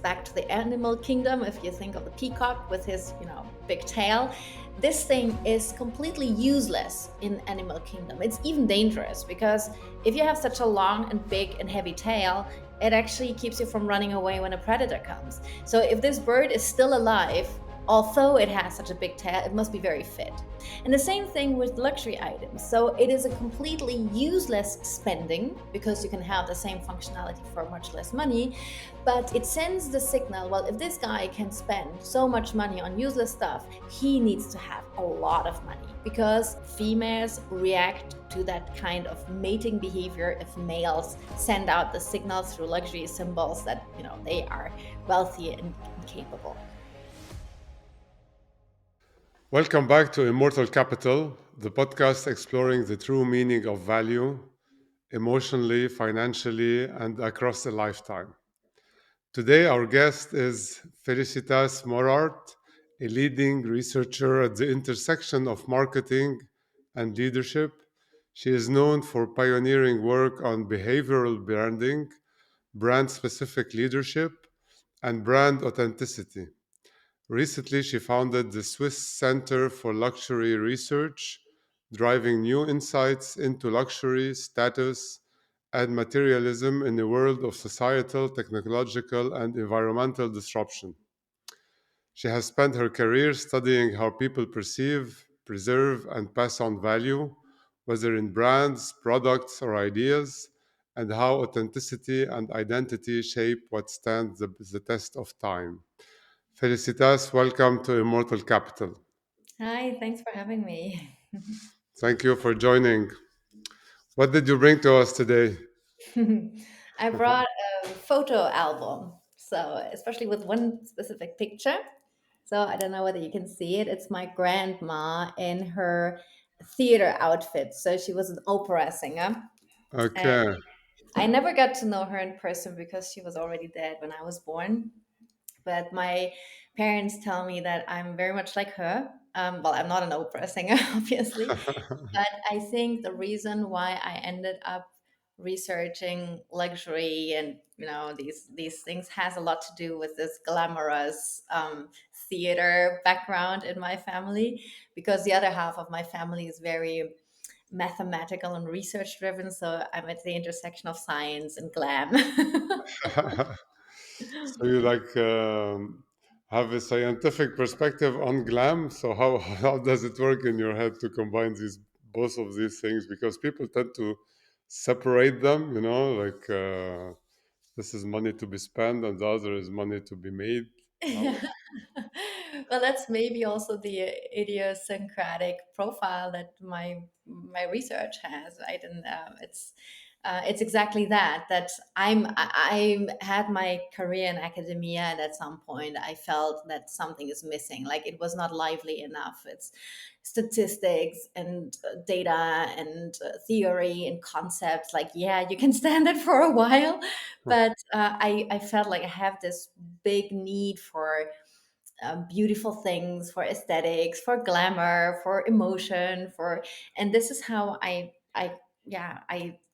Back to the animal kingdom, if you think of the peacock with his, big tail, this thing is completely useless in animal kingdom. It's even dangerous because if you have such a long and big and heavy tail, it actually keeps you from running away when a predator comes. So if this bird is still alive, although it has such a big tail, it must be very fit. And the same thing with luxury items. So it is a completely useless spending because you can have the same functionality for much less money, but it sends the signal, well, if this guy can spend so much money on useless stuff, he needs to have a lot of money, because females react to that kind of mating behavior if males send out the signal through luxury symbols that, they are wealthy and capable. Welcome back to Immortal Capital, the podcast exploring the true meaning of value, emotionally, financially, and across a lifetime. Today, our guest is Felicitas Morhart, a leading researcher at the intersection of marketing and leadership. She is known for pioneering work on behavioral branding, brand specific leadership, and brand authenticity. Recently, she founded the Swiss Center for Luxury Research, driving new insights into luxury, status, and materialism in a world of societal, technological, and environmental disruption. She has spent her career studying how people perceive, preserve, and pass on value, whether in brands, products, or ideas, and how authenticity and identity shape what stands the test of time. Felicitas, welcome to Immortal Capital. Hi, thanks for having me. Thank you for joining. What did you bring to us today? I brought a photo album, so especially with one specific picture. So I don't know whether you can see it. It's my grandma in her theater outfit. So she was an opera singer. And Okay. I never got to know her in person because she was already dead when I was born. But my parents tell me that I'm very much like her. Well, I'm not an opera singer, obviously, but I think the reason why I ended up researching luxury and these things has a lot to do with this glamorous theater background in my family, because the other half of my family is very mathematical and research driven. So I'm at the intersection of science and glam. So you have a scientific perspective on glam. So how does it work in your head to combine these both of these things? Because people tend to separate them. This is money to be spent, and the other is money to be made. How? Yeah. Well, that's maybe also the idiosyncratic profile that my research has, right? And it's exactly that I had my career in academia, and at some point I felt that something is missing. Like it was not lively enough. It's statistics and data and theory and concepts. Like, yeah, you can stand it for a while, but I felt like I have this big need for beautiful things, for aesthetics, for glamour, for emotion, and this is how I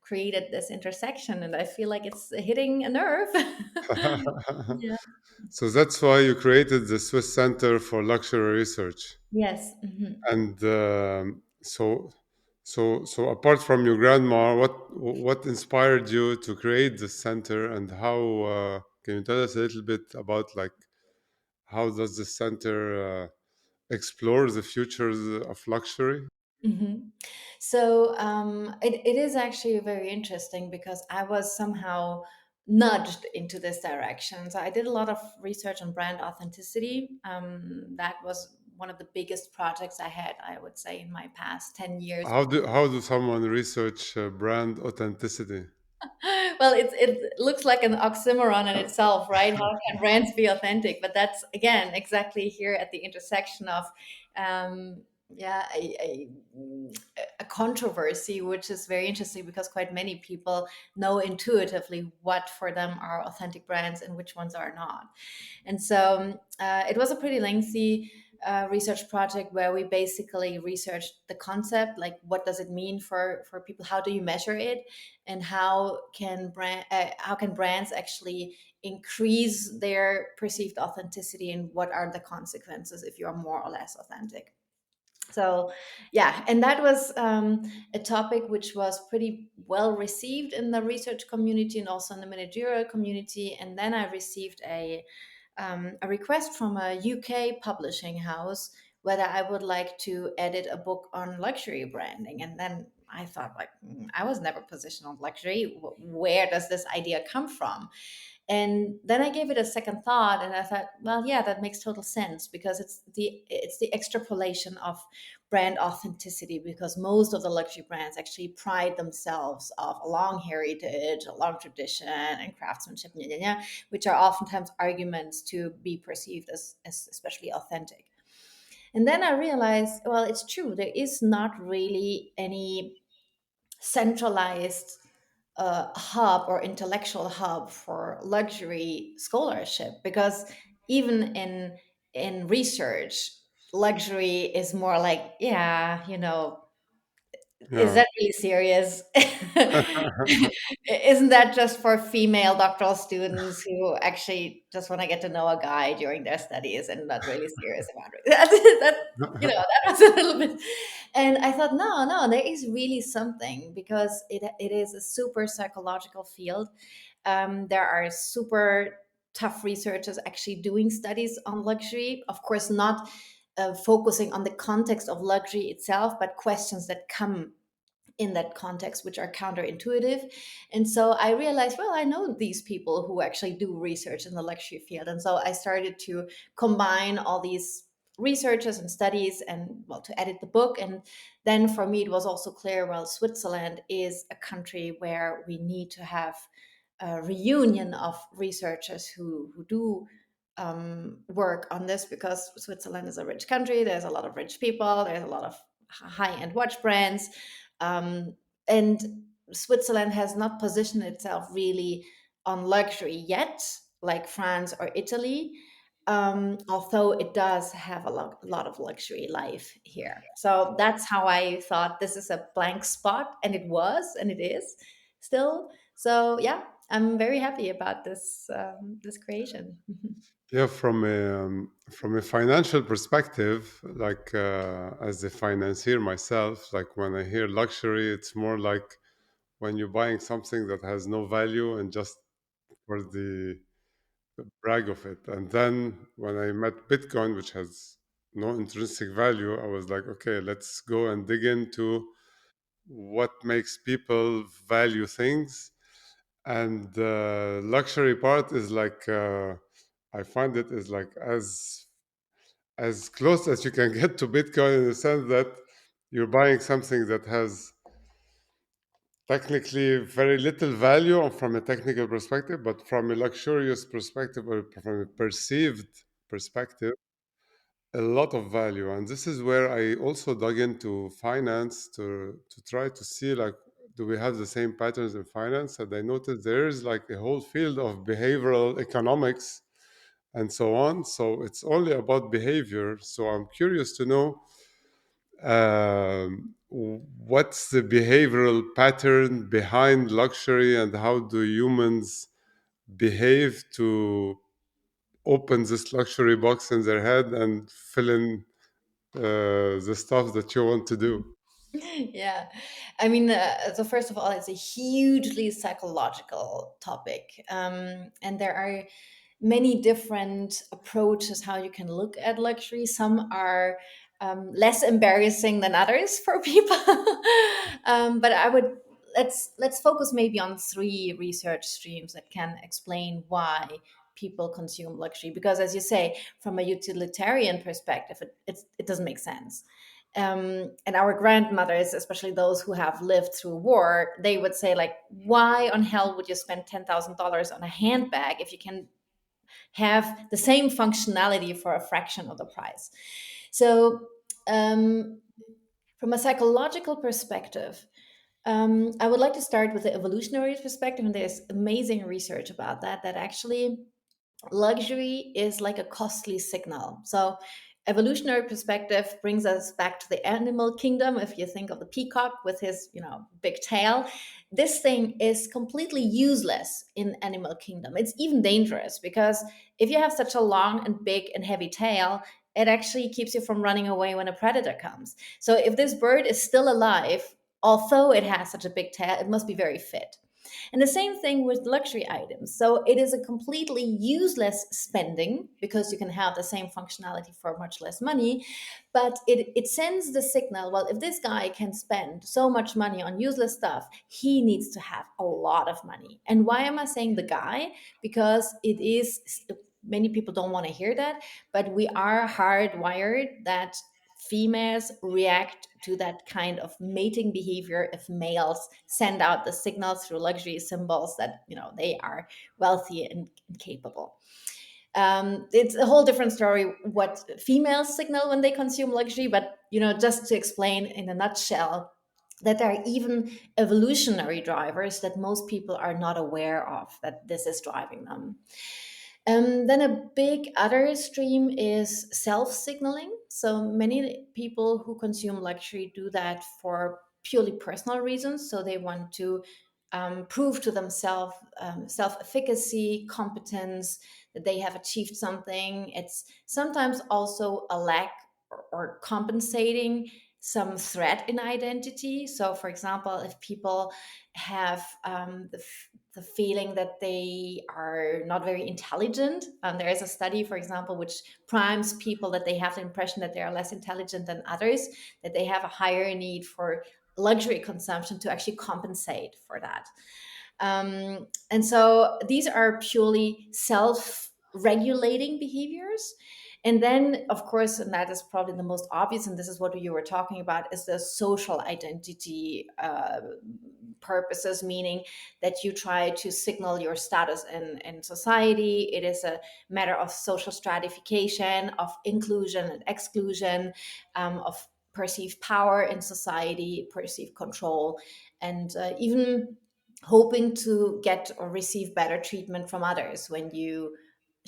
created this intersection, and I feel like it's hitting a nerve. Yeah. So that's why you created the Swiss Center for Luxury Research. Yes. Mhm. And so apart from your grandma, what inspired you to create the center, and how can you tell us a little bit about like how does the center explore the futures of luxury? Mhm. So it is actually very interesting because I was somehow nudged into this direction. So I did a lot of research on brand authenticity. That was one of the biggest projects I had, I would say, in my past 10 years. How do someone research brand authenticity? Well, it looks like an oxymoron in itself, right? How can brands be authentic? But that's again exactly here at the intersection of, yeah, a controversy, which is very interesting because quite many people know intuitively what for them are authentic brands and which ones are not. And so it was a pretty lengthy research project where we basically researched the concept, like what does it mean for people, how do you measure it, and how can brands actually increase their perceived authenticity, and what are the consequences if you are more or less authentic. So yeah, and that was a topic which was pretty well received in the research community and also in the managerial community. And then I received a request from a UK publishing house whether I would like to edit a book on luxury branding. And then I thought, like, I was never positioned on luxury. Where does this idea come from? And then I gave it a second thought, and I thought, well, yeah, that makes total sense, because it's the extrapolation of brand authenticity, because most of the luxury brands actually pride themselves of a long heritage, a long tradition, and craftsmanship, which are oftentimes arguments to be perceived as especially authentic. And then I realized, well, it's true, there is not really any centralized hub or intellectual hub for luxury scholarship, because even in research, luxury is more like, yeah, is Yeah. that really serious? Isn't that just for female doctoral students who actually just want to get to know a guy during their studies and not really serious about it? That was a little bit. And I thought, no, no, there is really something, because it is a super psychological field. There are super tough researchers actually doing studies on luxury. Of course, not focusing on the context of luxury itself, but questions that come in that context, which are counterintuitive. And so I realized, well, I know these people who actually do research in the luxury field. And so I started to combine all these researches and studies, and, well, to edit the book. And then for me, it was also clear, well, Switzerland is a country where we need to have a reunion of researchers who do work on this, because Switzerland is a rich country. There's a lot of rich people. There's a lot of high-end watch brands, um, and Switzerland has not positioned itself really on luxury yet, like France or Italy. Although it does have a lot of luxury life here. So that's how I thought this is a blank spot, and it was, and it is still. So yeah, I'm very happy about this creation. Yeah, from a financial perspective, like as a financier myself, like when I hear luxury, it's more like when you're buying something that has no value and just for the brag of it. And then when I met Bitcoin, which has no intrinsic value, I was like, okay, let's go and dig into what makes people value things. And the luxury part is like I find it is like as close as you can get to Bitcoin, in the sense that you're buying something that has technically very little value from a technical perspective, but from a luxurious perspective or from a perceived perspective, a lot of value. And this is where I also dug into finance to try to see, like, do we have the same patterns in finance? And I noticed there is like a whole field of behavioral economics and so on. So it's only about behavior. So I'm curious to know what's the behavioral pattern behind luxury, and how do humans behave to open this luxury box in their head and fill in the stuff that you want to do. Yeah, I mean, so first of all, it's a hugely psychological topic, and there are many different approaches how you can look at luxury. Some are less embarrassing than others for people, but I would let's focus maybe on three research streams that can explain why people consume luxury. Because, as you say, from a utilitarian perspective, it doesn't make sense. And our grandmothers, especially those who have lived through war, they would say, like, why on hell would you spend $10,000 on a handbag if you can have the same functionality for a fraction of the price? So, from a psychological perspective, I would like to start with the evolutionary perspective, and there's amazing research about that. That actually luxury is like a costly signal. So evolutionary perspective brings us back to the animal kingdom. If you think of the peacock with his, big tail, this thing is completely useless in animal kingdom. It's even dangerous because if you have such a long and big and heavy tail, it actually keeps you from running away when a predator comes. So if this bird is still alive, although it has such a big tail, it must be very fit. And the same thing with luxury items. So it is a completely useless spending because you can have the same functionality for much less money. But it sends the signal, well, if this guy can spend so much money on useless stuff, he needs to have a lot of money. And why am I saying the guy? Because it is, many people don't want to hear that, but we are hardwired that females react to that kind of mating behavior if males send out the signals through luxury symbols that they are wealthy and capable. It's a whole different story what females signal when they consume luxury, but just to explain in a nutshell that there are even evolutionary drivers that most people are not aware of, that this is driving them. Then a big other stream is self signaling. So many people who consume luxury do that for purely personal reasons. So they want to prove to themselves self efficacy, competence, that they have achieved something. It's sometimes also a lack or compensating some threat in identity. So, for example, if people have the feeling that they are not very intelligent. There is a study, for example, which primes people that they have the impression that they are less intelligent than others, that they have a higher need for luxury consumption to actually compensate for that. And so these are purely self regulating behaviors. And then, of course, and that is probably the most obvious, and this is what you were talking about, is the social identity purposes, meaning that you try to signal your status in society. It is a matter of social stratification, of inclusion and exclusion, of perceived power in society, perceived control, and even hoping to get or receive better treatment from others when you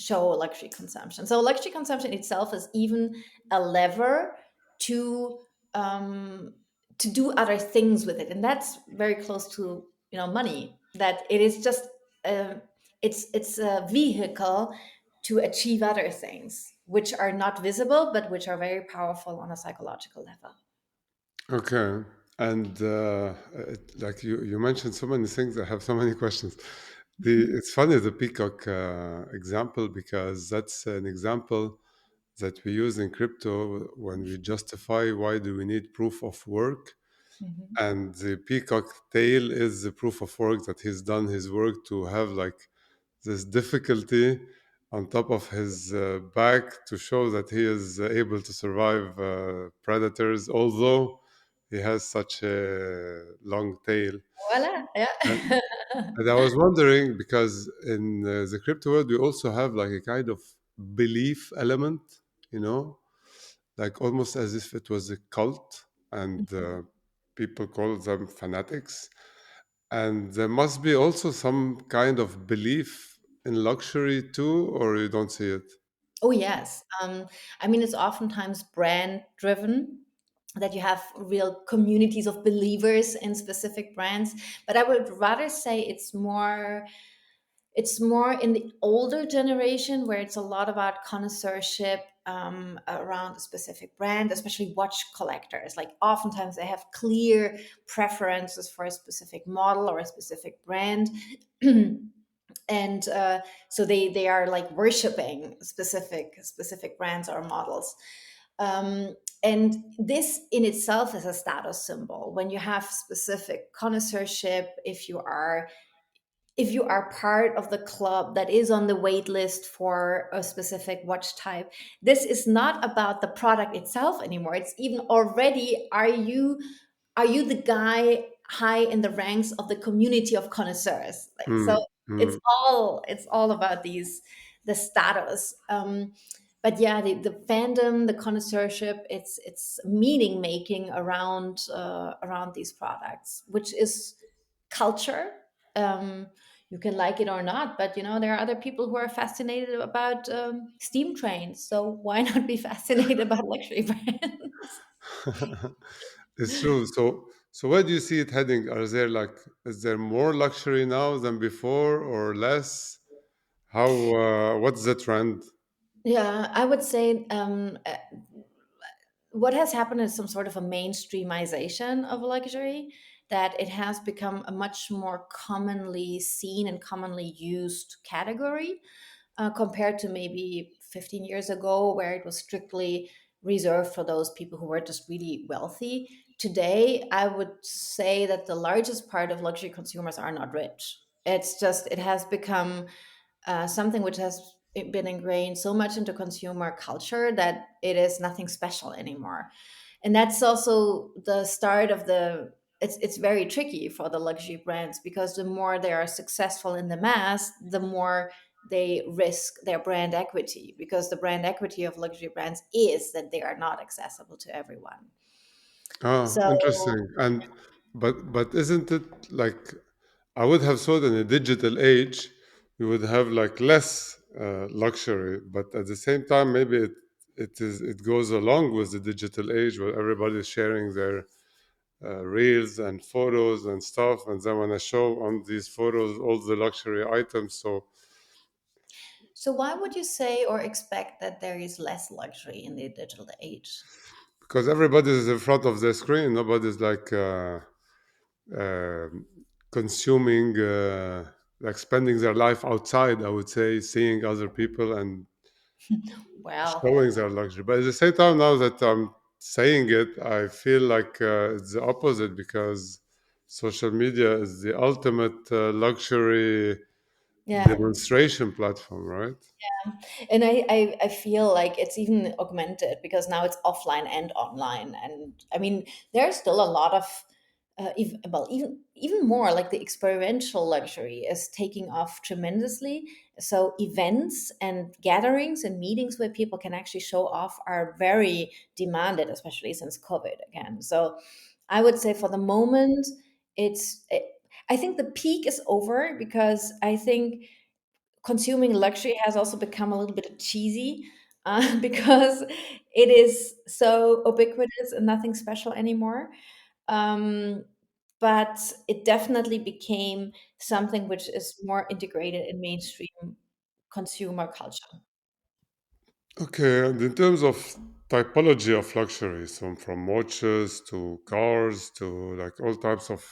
show luxury consumption. So luxury consumption itself is even a lever to um, to do other things with it, and that's very close to money. That it is just it's a vehicle to achieve other things which are not visible but which are very powerful on a psychological level. Okay. And like you mentioned so many things, I have so many questions. It's funny the peacock example because that's an example that we use in crypto when we justify why do we need proof of work. Mhm. And the peacock tail is the proof of work that he's done his work to have like this difficulty on top of his back to show that he is able to survive predators, although he has such a long tail. Voila, And, yeah. and I was wondering because in the crypto world, we also have like a kind of belief element, you know, like almost as if it was a cult and people call them fanatics. And there must be also some kind of belief in luxury too, or you don't see it? Oh, yes. I mean, it's oftentimes brand driven, that you have real communities of believers in specific brands. But I would rather say it's more in the older generation where it's a lot about connoisseurship around a specific brand, especially watch collectors. Like oftentimes they have clear preferences for a specific model or a specific brand. And so they are like worshiping specific brands or models. And this in itself is a status symbol. When you have specific connoisseurship, if you are part of the club that is on the wait list for a specific watch type, this is not about the product itself anymore. It's even already, are you the guy high in the ranks of the community of connoisseurs? Like, so Mm, it's mm. all about the status. But yeah, the fandom, the connoisseurship, it's meaning making around these products, which is culture. Um, You can like it or not, but there are other people who are fascinated about steam trains. So why not be fascinated about luxury brands? It's true. So where do you see it heading? Is there more luxury now than before or less? What's the trend? Yeah, I would say what has happened is some sort of a mainstreamization of luxury, that it has become a much more commonly seen and commonly used category, compared to maybe 15 years ago, where it was strictly reserved for those people who were just really wealthy. Today, I would say that the largest part of luxury consumers are not rich. It's just, it has become something which has been ingrained so much into consumer culture that it is nothing special anymore. And that's also the start of the it's very tricky for the luxury brands, because the more they are successful in the mass, the more they risk their brand equity, because the brand equity of luxury brands is that they are not accessible to everyone. Ah, So interesting. But isn't it like I would have thought in a digital age we would have like less luxury, but at the same time maybe it goes along with the digital age where everybody's sharing their reels and photos and stuff, and then when I show on these photos all the luxury items, so so why would you say or expect that there is less luxury in the digital age? because everybody's in front of the screen, nobody's like uh, consuming, like spending their life outside, I would say, seeing other people and Well, showing their luxury. But at the same time, now that I'm saying it, I feel like it's the opposite because social media is the ultimate luxury yeah. demonstration platform, right? And I feel like it's even augmented, because now it's offline and online. And I mean, there's still a lot of even more, like the experiential luxury is taking off tremendously. So events and gatherings and meetings where people can actually show off are very demanded, especially since COVID again. So I would say for the moment, it's I think the peak is over, because I think consuming luxury has also become a little bit cheesy, because it is so ubiquitous and nothing special anymore. Um, but it definitely became something which is more integrated in mainstream consumer culture. Okay, and in terms of typology of luxury, so from watches to cars to like all types of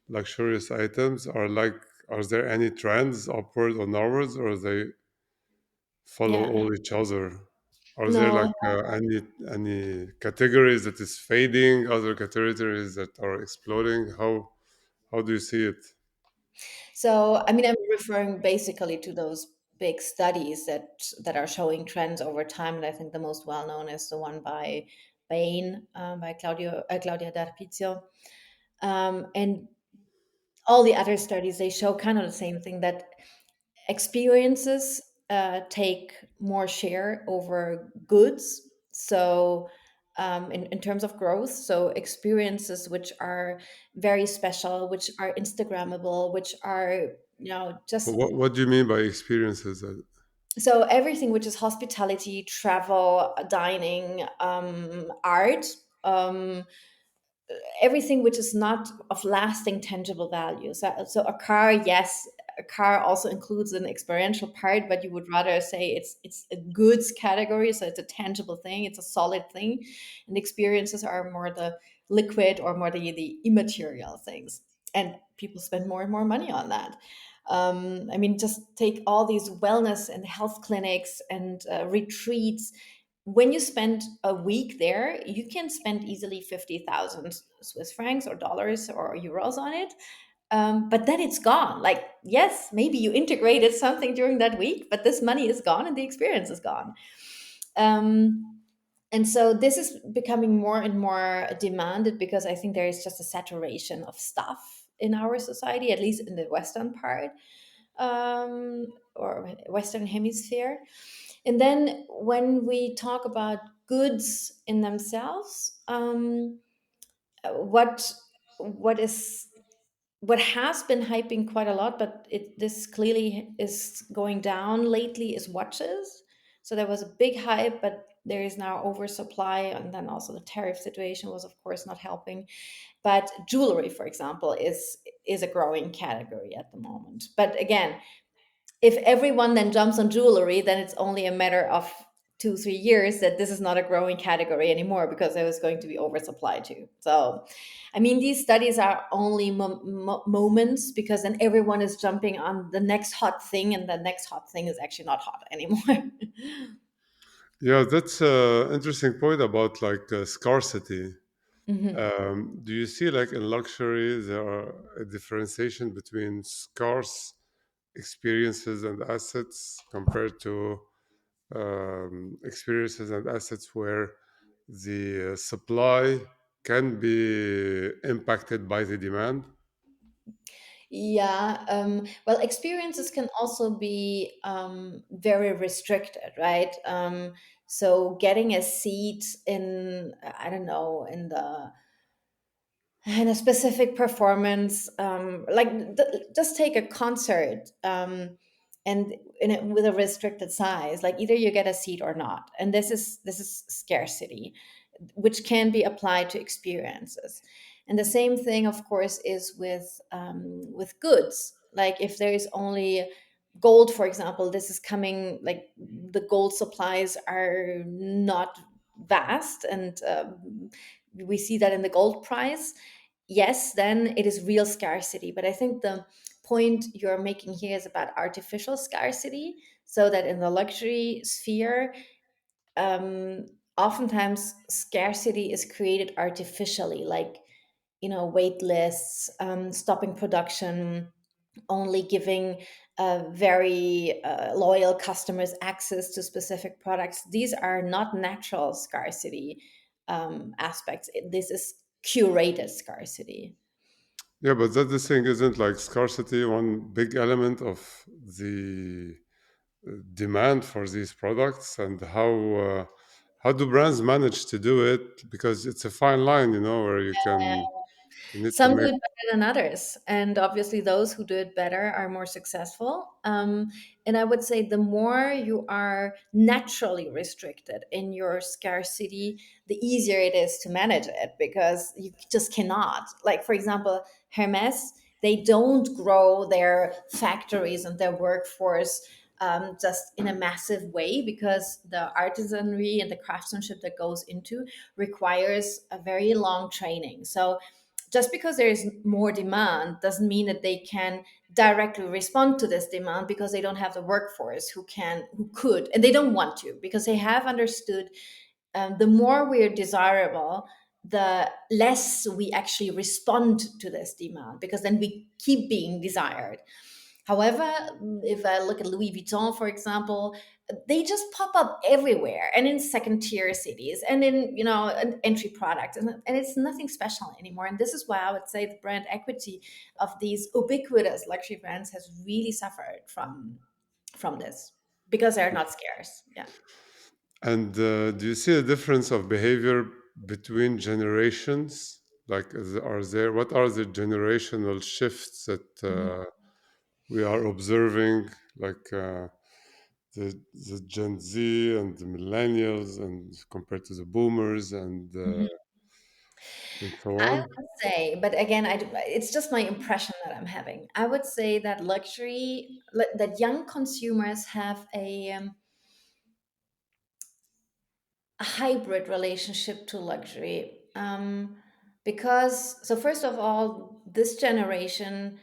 luxurious items, are there any trends upward or downwards, or they follow Yeah. all each other? Are there No. like any categories that is fading, other categories that are exploding? How do you see it? So, I mean, I'm referring basically to those big studies that are showing trends over time, and I think the most well known is the one by Bain, by Claudia D'Arpizio, and all the other studies, they show kind of the same thing, that experiences take more share over goods. So in terms of growth, so experiences which are very special, which are Instagrammable, which are But just what do you mean by experiences? so everything which is hospitality, travel, dining, art, um, everything which is not of lasting tangible value. So a car, yes, a car also includes an experiential part, but you would rather say it's a goods category, so it's a tangible thing, it's a solid thing, and experiences are more the liquid or more the immaterial things, and people spend more and more money on that. I mean, just take all these wellness and health clinics and retreats. When you spend a week there, you can spend easily 50,000 Swiss francs or dollars or euros on it. But then it's gone. Like, yes, maybe you integrated something during that week, but this money is gone and the experience is gone. And so this is becoming more and more demanded, because I think there is just a saturation of stuff in our society, at least in the Western part, or Western hemisphere. And then when we talk about goods in themselves, what what is what has been hyping quite a lot, but this clearly is going down lately, is watches. So there was a big hype, but there is now oversupply, and then also the tariff situation was, of course, not helping. But jewelry, for example, is a growing category at the moment. But again, if everyone then jumps on jewelry, then it's only a matter of 2 3 years that this is not a growing category anymore, because there was going to be oversupply too. So I mean, these studies are only moments, because then everyone is jumping on the next hot thing, and the next hot thing is actually not hot anymore. Yeah, that's an interesting point about like scarcity. Mhm. Do you see like in luxury there are a differentiation between scarce experiences and assets compared to experiences and assets where the supply can be impacted by the demand? Yeah, well, experiences can also be very restricted, right? So getting a seat in, I don't know, in a specific performance, like just take a concert, and with a restricted size, like either you get a seat or not, and this is scarcity, which can be applied to experiences. And the same thing, of course, is with goods. Like if there is only gold, for example, this is coming, like the gold supplies are not vast, and we see that in the gold price. Yes, then it is real scarcity. But I think the point you're making here is about artificial scarcity, so that in the luxury sphere, um, oftentimes scarcity is created artificially, like, wait lists, stopping production, only giving very loyal customers access to specific products. These are not natural scarcity aspects. This is curated scarcity. Yeah, but that the thing isn't like scarcity one big element of the demand for these products, and how do brands manage to do it? Because it's a fine line, where you need to Some do make. it better than others, and obviously those who do it better are more successful. And I would say the more you are naturally restricted in your scarcity, the easier it is to manage it, because you just cannot. Like, for example, Hermes, they don't grow their factories and their workforce just in a massive way, because the artisanry and the craftsmanship that goes into requires a very long training. So just because there is more demand doesn't mean that they can directly respond to this demand, because they don't have the workforce who could, and they don't want to, because they have understood, the more we're desirable, the less we actually respond to this demand, because then we keep being desired. However, if I look at Louis Vuitton, for example, they just pop up everywhere, and in second tier cities, and in, an entry product, and it's nothing special anymore. And this is why I would say the brand equity of these ubiquitous luxury brands has really suffered from this, because they're not scarce. Yeah. And do you see a difference of behavior between generations? Like, what are the generational shifts that we are observing? Like the Gen Z and the millennials, and compared to the boomers, Mhm. and so I on. would say, but again, it's just my impression that I'm having. I would say that that young consumers have a hybrid relationship to luxury. Because, so first of all, this generation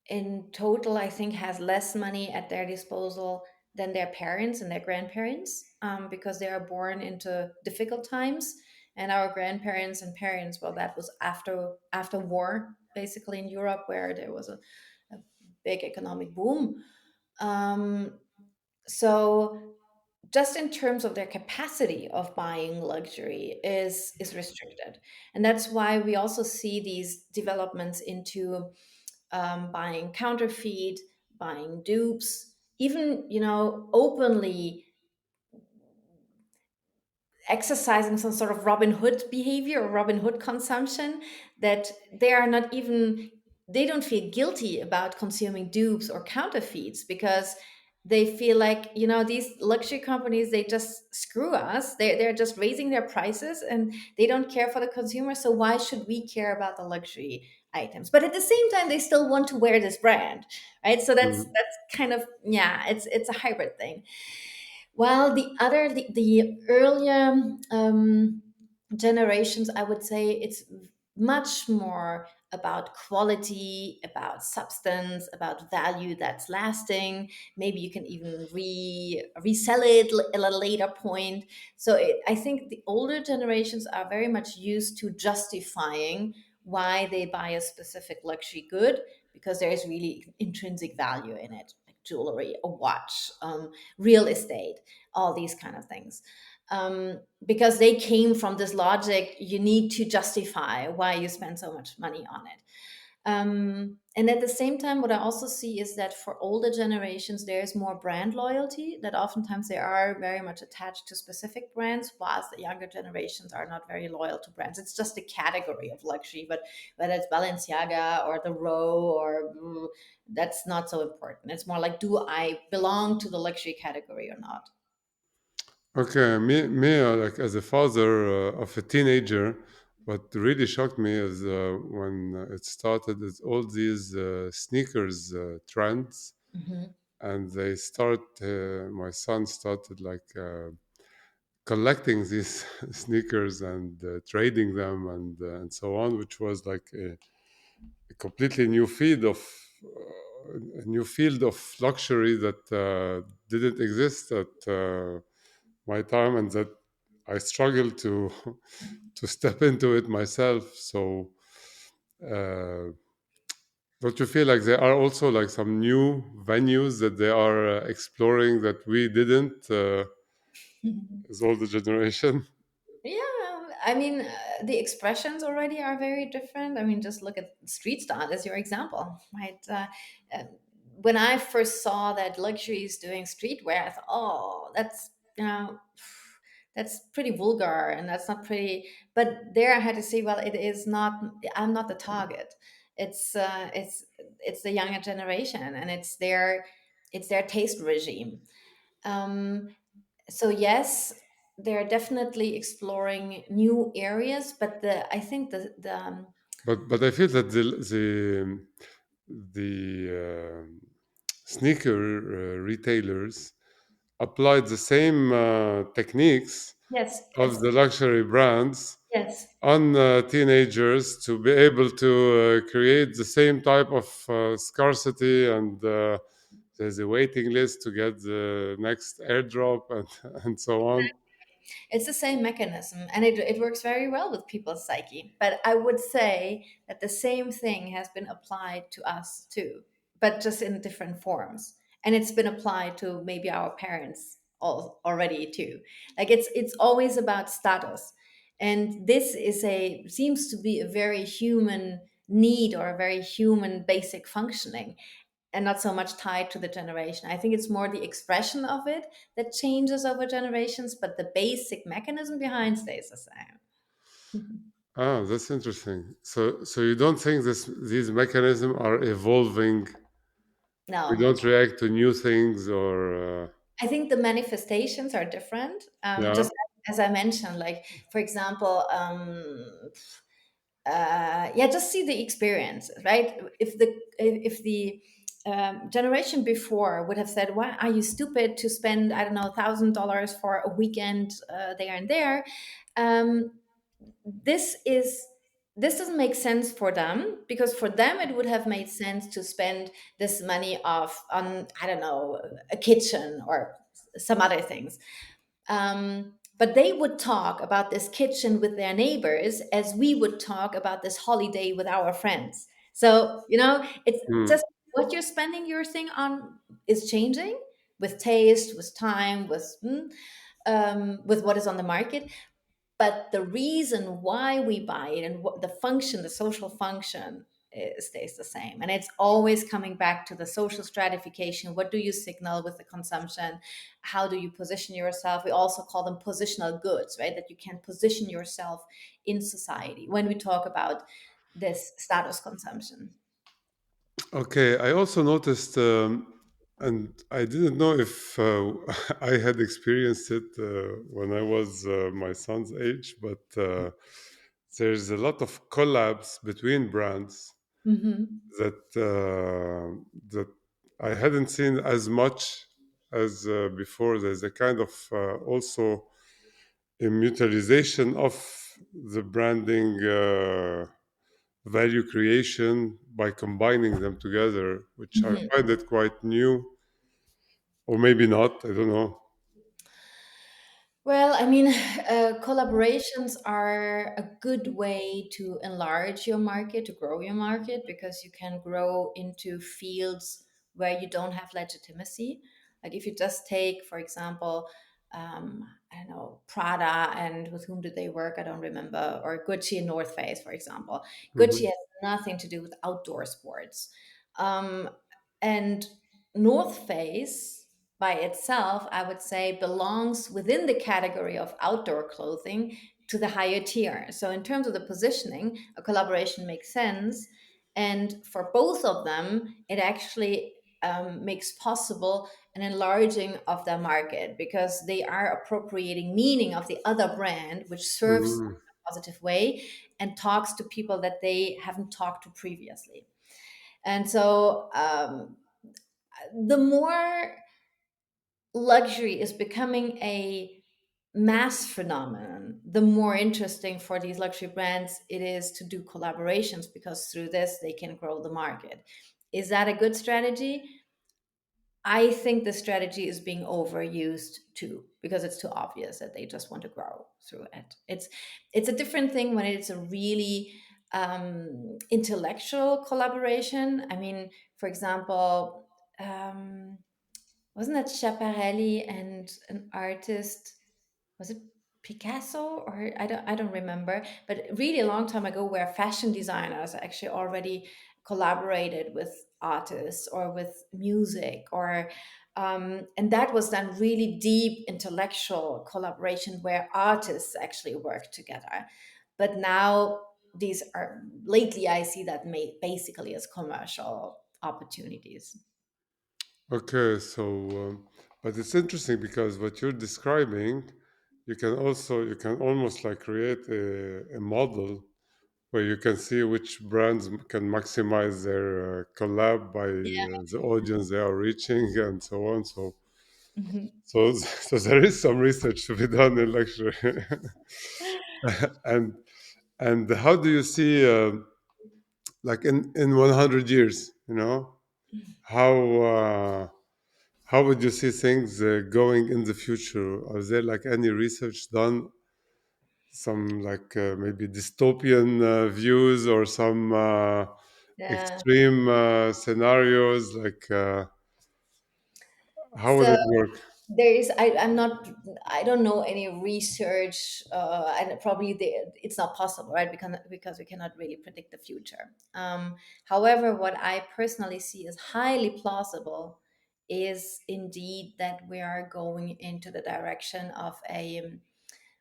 in total, I think, has less money at their disposal than their parents and their grandparents, because they are born into difficult times. And our grandparents and parents, well, that was after war, basically, in Europe, where there was a big economic boom. Um, so just in terms of their capacity of buying luxury is restricted, and that's why we also see these developments into buying counterfeit, buying dupes, even, openly exercising some sort of Robin Hood behavior or Robin Hood consumption, that they are not even they don't feel guilty about consuming dupes or counterfeits because they feel like, these luxury companies, they just screw us. They're just raising their prices and they don't care for the consumer. So why should we care about the luxury items? But at the same time, they still want to wear this brand, right? So Mm. that's kind of, yeah, it's a hybrid thing. While the earlier generations, I would say it's much more about quality, about substance, about value that's lasting. Maybe you can even resell it at a later point. So I think the older generations are very much used to justifying why they buy a specific luxury good, because there is really intrinsic value in it, like jewelry, a watch, real estate, all these kind of things. Because they came from this logic, you need to justify why you spend so much money on it. And at the same time, what I also see is that for older generations, there's more brand loyalty, that oftentimes they are very much attached to specific brands, whilst the younger generations are not very loyal to brands. It's just a category of luxury, but whether it's Balenciaga or the Row or that's not so important. It's more like, do I belong to the luxury category or not? Okay, like as a father of a teenager, what really shocked me is when it started, is all these sneakers trends, Mhm. and they start. My son started like collecting these sneakers and trading them and so on, which was like a completely new field of a new field of luxury that didn't exist at my time, and that I struggled to to step into it myself. So, uh, don't you feel like there are also like some new venues that they are exploring that we didn't as older generation? Yeah, I mean, the expressions already are very different. I mean, just look at street style as your example, right? Uh, when I first saw that luxury is doing streetwear, I thought, oh, that's, you know, that's pretty vulgar and that's not pretty. But there I had to say, well, it is not. I'm not the target. It's the younger generation, and it's their taste regime. Um, so yes, they're definitely exploring new areas, but I think the But I feel that the sneaker retailers applied the same techniques yes, of the luxury brands yes, on teenagers to be able to create the same type of scarcity, and there's a waiting list to get the next airdrop and and so on. it's the same mechanism, and it works very well with people's psyche. But I would say that the same thing has been applied to us too, but just in different forms, and it's been applied to maybe our parents already too. Like it's always about status, and this is a seems to be a very human need or a very human basic functioning, and not so much tied to the generation. I think it's more the expression of it that changes over generations, but the basic mechanism behind stays the same. Ah, that's interesting. So you don't think these mechanisms are evolving? We No, don't react to new things, or I think the manifestations are different. yeah. Just as I mentioned, like for example, yeah, just see the experiences, right? If the generation before would have said, "Why are you stupid to spend, I don't know, $1,000 for a weekend there and there?" Um, this doesn't make sense for them, because for them it would have made sense to spend this money off on, I don't know, a kitchen or some other things. But they would talk about this kitchen with their neighbors as we would talk about this holiday with our friends. So, it's Hmm. just what you're spending your thing on is changing with taste, with time, with what is on the market. But the reason why we buy it and what the function, the social function, stays the same. And it's always coming back to the social stratification. What do you signal with the consumption? How do you position yourself? We also call them positional goods, right? That you can position yourself in society when we talk about this status consumption. Okay, I also noticed, and I didn't know if I had experienced it when I was my son's age, but there's a lot of collabs between brands Hmm. that I hadn't seen as much as before. There's a kind of also a mutualization of the branding value creation by combining them together, which I Hmm. find it quite new, or maybe not. I don't know. Well, I mean, collaborations are a good way to enlarge your market, to grow your market, because you can grow into fields where you don't have legitimacy. Like if you just take, for example, I don't know, Prada and with whom did they work? I don't remember, or Gucci and North Face, for example. Gucci Hmm. has nothing to do with outdoor sports. Um, and North Face by itself, I would say, belongs within the category of outdoor clothing to the higher tier. So, in terms of the positioning, a collaboration makes sense. And for both of them, it actually makes possible an enlarging of their market because they are appropriating meaning of the other brand, which serves Hmm. a positive way and talks to people that they haven't talked to previously. And so, the more luxury is becoming a mass phenomenon, the more interesting for these luxury brands it is to do collaborations because through this they can grow the market. Is that a good strategy? I think the strategy is being overused too because it's too obvious that they just want to grow through it. It's a different thing when it's a really intellectual collaboration. I mean, for example, wasn't that Schiaparelli and an artist? Was it Picasso or I don't remember, but really a long time ago, where fashion designers actually already collaborated with artists or with music or and that was then really deep intellectual collaboration where artists actually work together. But now these are lately I see that made basically as commercial opportunities. Okay, so but it's interesting because what you're describing, you can almost like create a model where you can see which brands can maximize their collab by the audience they are reaching and so on. Mhm. So there is some research to be done in luxury. and and how do you see like in 100 years, how how would you see things going in the future? Are there like any research done, some like maybe dystopian views or some Yeah. extreme scenarios, like how would So it work? there is I'm not I don't know any research and probably it's not possible, right? Because we cannot really predict the future. However, what I personally see as highly plausible is indeed that we are going into the direction of a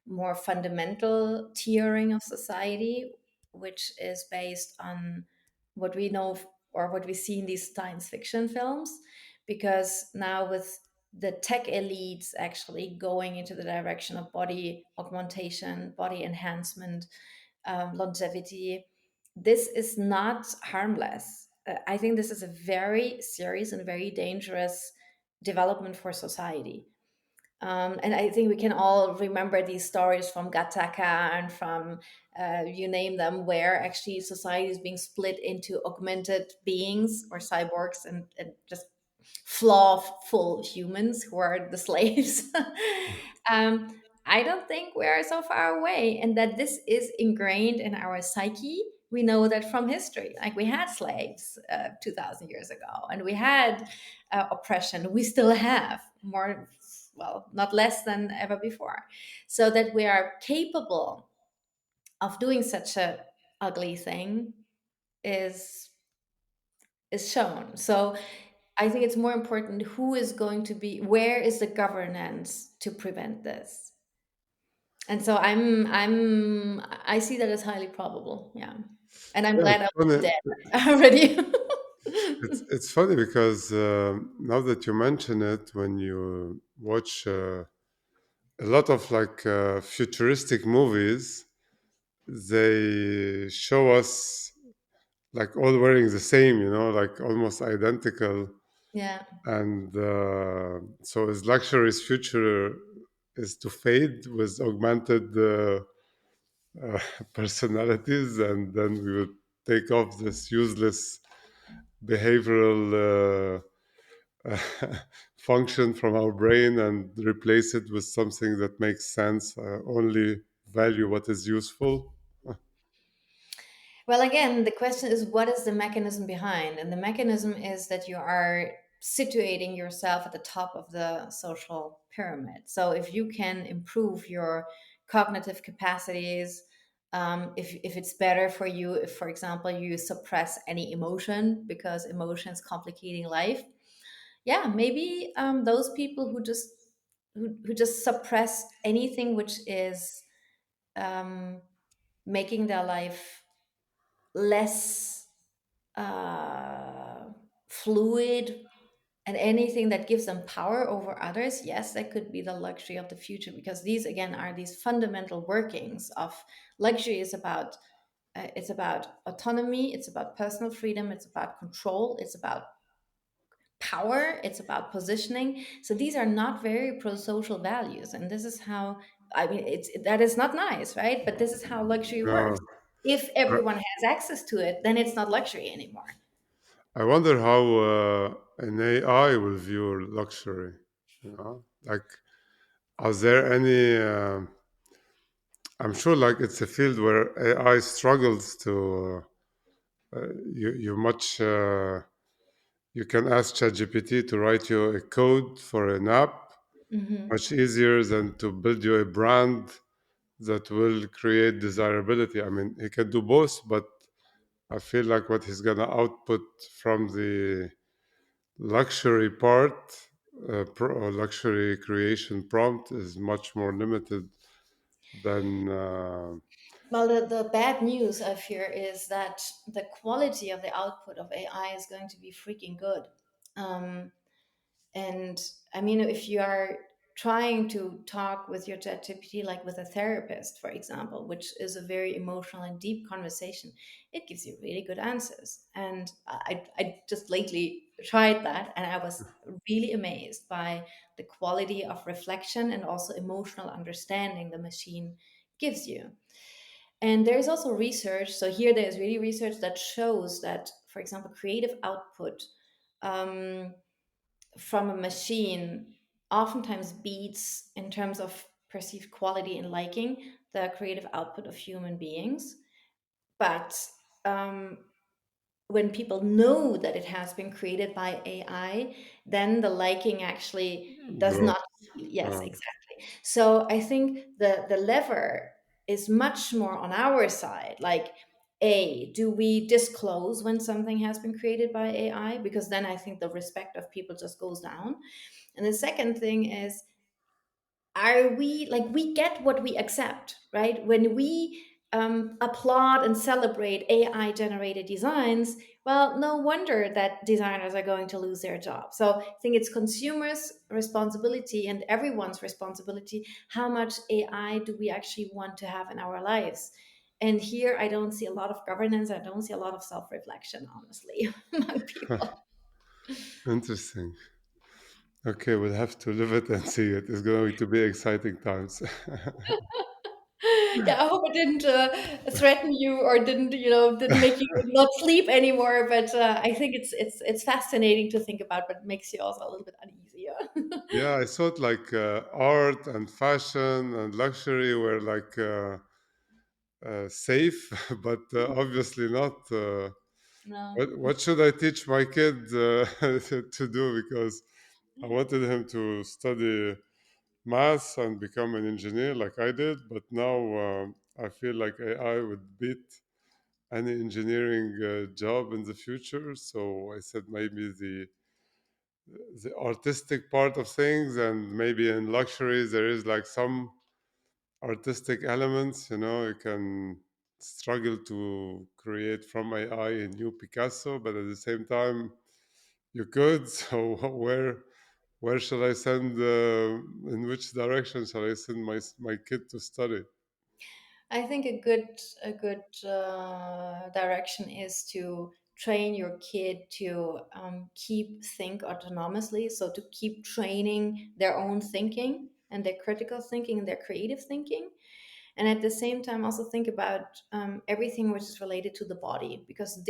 more fundamental tiering of society, which is based on what we know or what we see in these science fiction films. Because now, with the tech elites actually going into the direction of body augmentation, body enhancement, longevity, this is not harmless. I think this is a very serious and very dangerous development for society. And I think we can all remember these stories from Gattaca and from you name them, where actually society is being split into augmented beings or cyborgs and just flawful humans who are the slaves. I don't think we are so far away, and that this is ingrained in our psyche. We know that from history. Like we had slaves 2,000 years ago, and we had oppression. We still have more, well, not less than ever before. So that we are capable of doing such a ugly thing is shown. So I think it's more important who is going to be, where is the governance to prevent this? And so I see that as highly probable. Yeah. And I'm Yeah, glad it's I funny. wasn't there already. It's funny because now that you mention it, when you watch a lot of like futuristic movies, they show us like all wearing the same, like almost identical. Yeah. And so his luxury's future is to fade with augmented uh, personalities, and then we would take off this useless behavioral function from our brain and replace it with something that makes sense, only value what is useful. Well, again, the question is what is the mechanism behind? And the mechanism is that you are situating yourself at the top of the social pyramid. So if you can improve your cognitive capacities, if it's better for you, if, for example, you suppress any emotion because emotion is complicating life, yeah, maybe those people who just suppress anything which is um, making their life less fluid and anything that gives them power over others, yes, that could be the luxury of the future, because these again are these fundamental workings of luxury. Is about it's about autonomy, it's about personal freedom, it's about control, it's about power, it's about positioning. So these are not very pro-social values, and this is how, I mean, it's that is not nice, right? But this is how luxury No, works. If everyone has access to it, then it's not luxury anymore. I wonder how an AI will view luxury. Like, are there any? I'm sure, like, it's a field where AI struggles to. You much. You can ask ChatGPT to write you a code for an app Hmm. much easier than to build you a brand that will create desirability. I mean, he can do both, but I feel like what he's gonna output from the luxury part, or luxury creation prompt, is much more limited than. Well, the bad news I fear is that the quality of the output of AI is going to be freaking good. Um, And I mean, if you are trying to talk with your ChatGPT, like with a therapist, for example, which is a very emotional and deep conversation, it gives you really good answers. And I just lately tried that, and I was really amazed by the quality of reflection and also emotional understanding the machine gives you. And there's also research. So here there's really research that shows that, for example, creative output. Um, from a machine oftentimes beats, in terms of perceived quality and liking, the creative output of human beings. But when people know that it has been created by AI, then the liking actually does Growth. not. Yes, Uh, exactly. So I think the lever is much more on our side. Like, A, do we disclose when something has been created by AI? Because then I think the respect of people just goes down. And the second thing is, are we, like, we get what we accept, right? When we applaud and celebrate AI generated designs, well, no wonder that designers are going to lose their job. So I think it's consumers' responsibility and everyone's responsibility. How much AI do we actually want to have in our lives? And here I don't see a lot of governance. I don't see a lot of self reflection, honestly, among people. Interesting. Okay, we'll have to live it and see it. It's going to be exciting times. Yeah, I hope it didn't threaten you or didn't, didn't make you not sleep anymore. But I think it's fascinating to think about, but makes you also a little bit uneasy. Yeah. Yeah, I thought like art and fashion and luxury were like safe, but obviously not. No. What should I teach my kid to do? Because I wanted him to study math and become an engineer like I did, but now I feel like AI would beat any engineering job in the future. So I said maybe the artistic part of things, and maybe in luxury there is like some artistic elements. You can struggle to create from AI a new Picasso, but at the same time, you could. So where shall I send? In which direction shall I send my kid to study? I think a good direction is to train your kid to keep think autonomously. So to keep training their own thinking and their critical thinking and their creative thinking, and at the same time also think about everything which is related to the body, because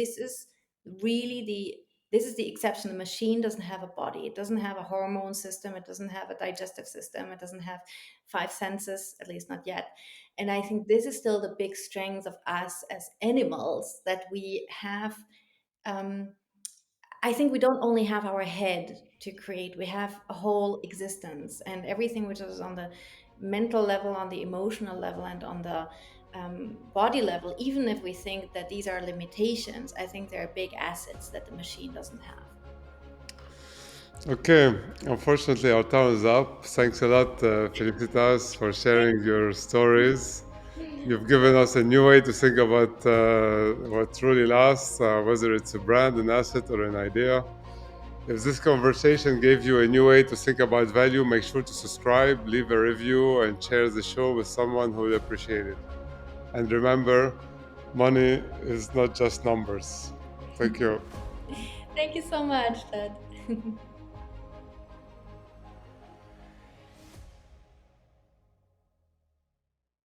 really this is the exception. The machine doesn't have a body, it doesn't have a hormone system, it doesn't have a digestive system, it doesn't have five senses, at least not yet. And I think this is still the big strength of us as animals, that we have um, I think we don't only have our head to create, we have a whole existence, and everything which is on the mental level, on the emotional level, and on the body level. Even if we think that these are limitations, I think there are big assets that the machine doesn't have. Okay, unfortunately, our time is up. Thanks a lot, Felicitas, for sharing your stories. You've given us a new way to think about what truly lasts, whether it's a brand, an asset, or an idea. If this conversation gave you a new way to think about value, make sure to subscribe, leave a review, and share the show with someone who will appreciate it. And remember, money is not just numbers. Thank you. Thank you so much, Ted.